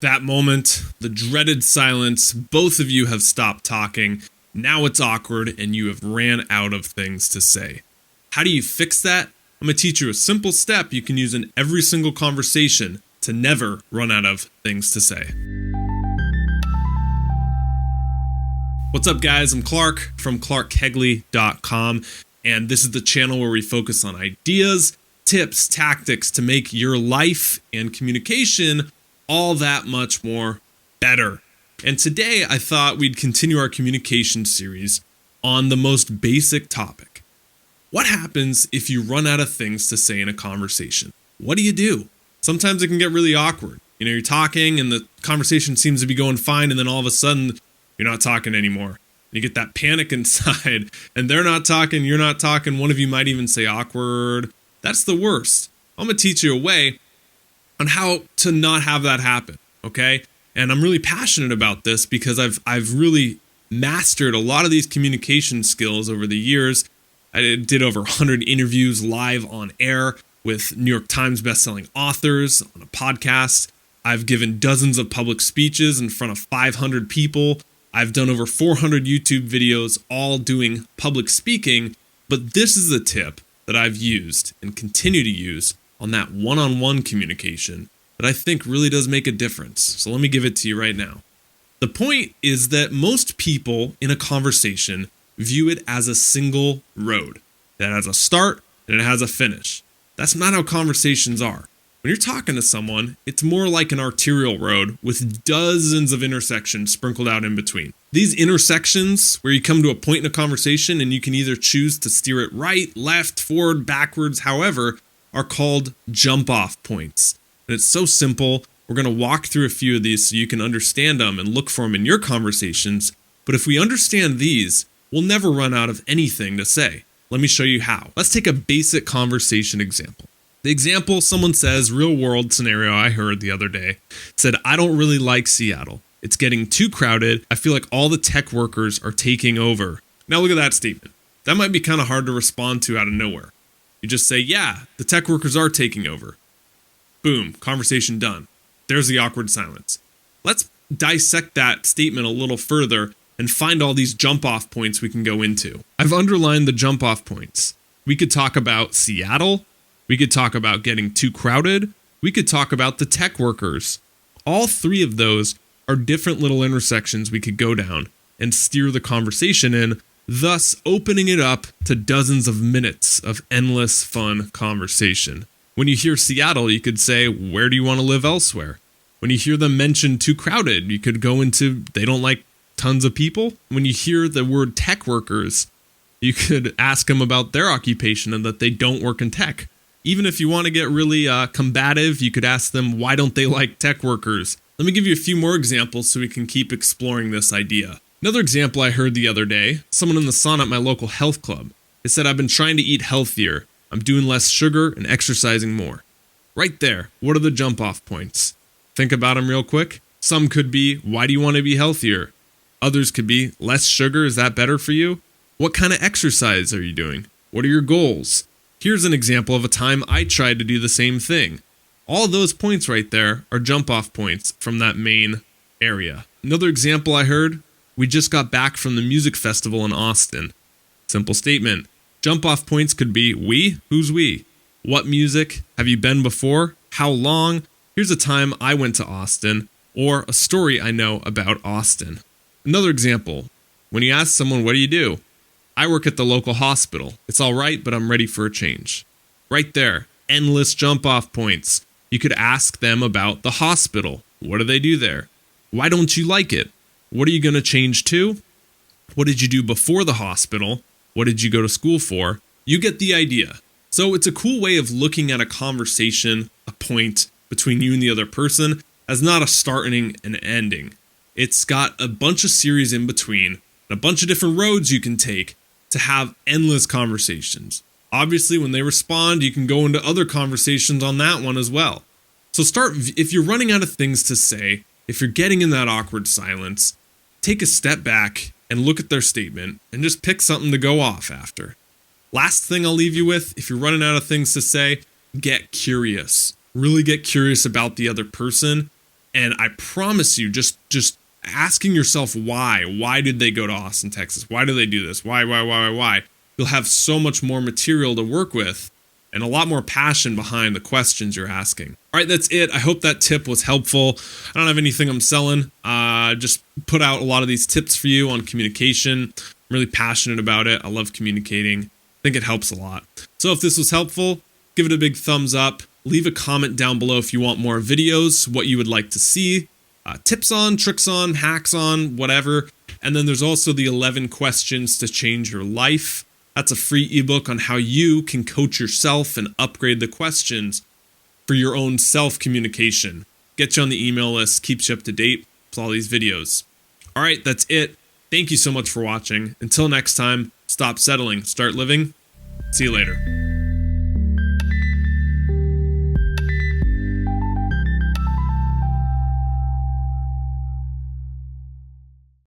That moment, the dreaded silence, both of you have stopped talking. Now it's awkward and you have ran out of things to say. How do you fix that? I'm going to teach you a simple step you can use in every single conversation to never run out of things to say. What's up, guys? I'm Clark from ClarkKegley.com, and this is the channel where we focus on ideas, tips, tactics to make your life and communication all that much more better. And today I thought we'd continue our communication series on the most basic topic. What happens if you run out of things to say in a conversation? What do you do? Sometimes it can get really awkward. You're talking and the conversation seems to be going fine, and then all of a sudden you're not talking anymore. You get that panic inside, and they're not talking, you're not talking. One of you might even say awkward. That's the worst. I'm going to teach you a way on how to not have that happen, okay? And I'm really passionate about this because I've really mastered a lot of these communication skills over the years. I did over 100 interviews live on air with New York Times bestselling authors on a podcast. I've given dozens of public speeches in front of 500 people. I've done over 400 YouTube videos, all doing public speaking. But this is a tip that I've used and continue to use on that one-on-one communication that I think really does make a difference. So let me give it to you right now. The point is that most people in a conversation view it as a single road that has a start and it has a finish. That's not how conversations are. When you're talking to someone, it's more like an arterial road with dozens of intersections sprinkled out in between. These intersections, where you come to a point in a conversation and you can either choose to steer it right, left, forward, backwards, however, are called jump-off points. And it's so simple. We're going to walk through a few of these so you can understand them and look for them in your conversations. But if we understand these, we'll never run out of anything to say. Let me show you how. Let's take a basic conversation example. The example, someone says, real world scenario I heard the other day, said, I don't really like Seattle. It's getting too crowded. I feel like all the tech workers are taking over. Now look at that statement. That might be kind of hard to respond to out of nowhere. You just say, yeah, the tech workers are taking over. Boom, conversation done. There's the awkward silence. Let's dissect that statement a little further and find all these jump-off points we can go into. I've underlined the jump-off points. We could talk about Seattle. We could talk about getting too crowded. We could talk about the tech workers. All three of those are different little intersections we could go down and steer the conversation in, thus opening it up to dozens of minutes of endless fun conversation. When you hear Seattle, you could say, where do you want to live elsewhere? When you hear them mention too crowded, you could go into, they don't like tons of people. When you hear the word tech workers, you could ask them about their occupation and that they don't work in tech. Even if you want to get really combative, you could ask them, why don't they like tech workers? Let me give you a few more examples so we can keep exploring this idea. Another example I heard the other day, someone in the sauna at my local health club. They said, I've been trying to eat healthier. I'm doing less sugar and exercising more. Right there, what are the jump-off points? Think about them real quick. Some could be, why do you want to be healthier? Others could be, less sugar, is that better for you? What kind of exercise are you doing? What are your goals? Here's an example of a time I tried to do the same thing. All those points right there are jump-off points from that main area. Another example I heard, we just got back from the music festival in Austin. Simple statement. Jump-off points could be we, who's we? What music? Have you been before? How long? Here's a time I went to Austin, or a story I know about Austin. Another example, when you ask someone, what do you do? I work at the local hospital. It's all right, but I'm ready for a change. Right there, endless jump-off points. You could ask them about the hospital. What do they do there? Why don't you like it? What are you going to change to? What did you do before the hospital? What did you go to school for? You get the idea. So it's a cool way of looking at a conversation, a point between you and the other person, as not a starting and ending. It's got a bunch of series in between, and a bunch of different roads you can take to have endless conversations. Obviously, when they respond, you can go into other conversations on that one as well. So if you're running out of things to say, if you're getting in that awkward silence, take a step back and look at their statement and just pick something to go off after. Last thing I'll leave you with, if you're running out of things to say, get curious. Really get curious about the other person And I promise you, just asking yourself why did they go to Austin, Texas? Why do they do this? Why? You'll have so much more material to work with and a lot more passion behind the questions you're asking. All right, that's it. I hope that tip was helpful. I don't have anything I'm selling. Just put out a lot of these tips for you on communication. I'm really passionate about it. I love communicating. I think it helps a lot. So if this was helpful, give it a big thumbs up. Leave a comment down below if you want more videos, what you would like to see, tips on, tricks on, hacks on, whatever. And then there's also the 11 questions to change your life. That's a free ebook on how you can coach yourself and upgrade the questions for your own self-communication. Get you on the email list, keeps you up to date with all these videos. All right, that's it. Thank you so much for watching. Until next time, stop settling, start living. See you later.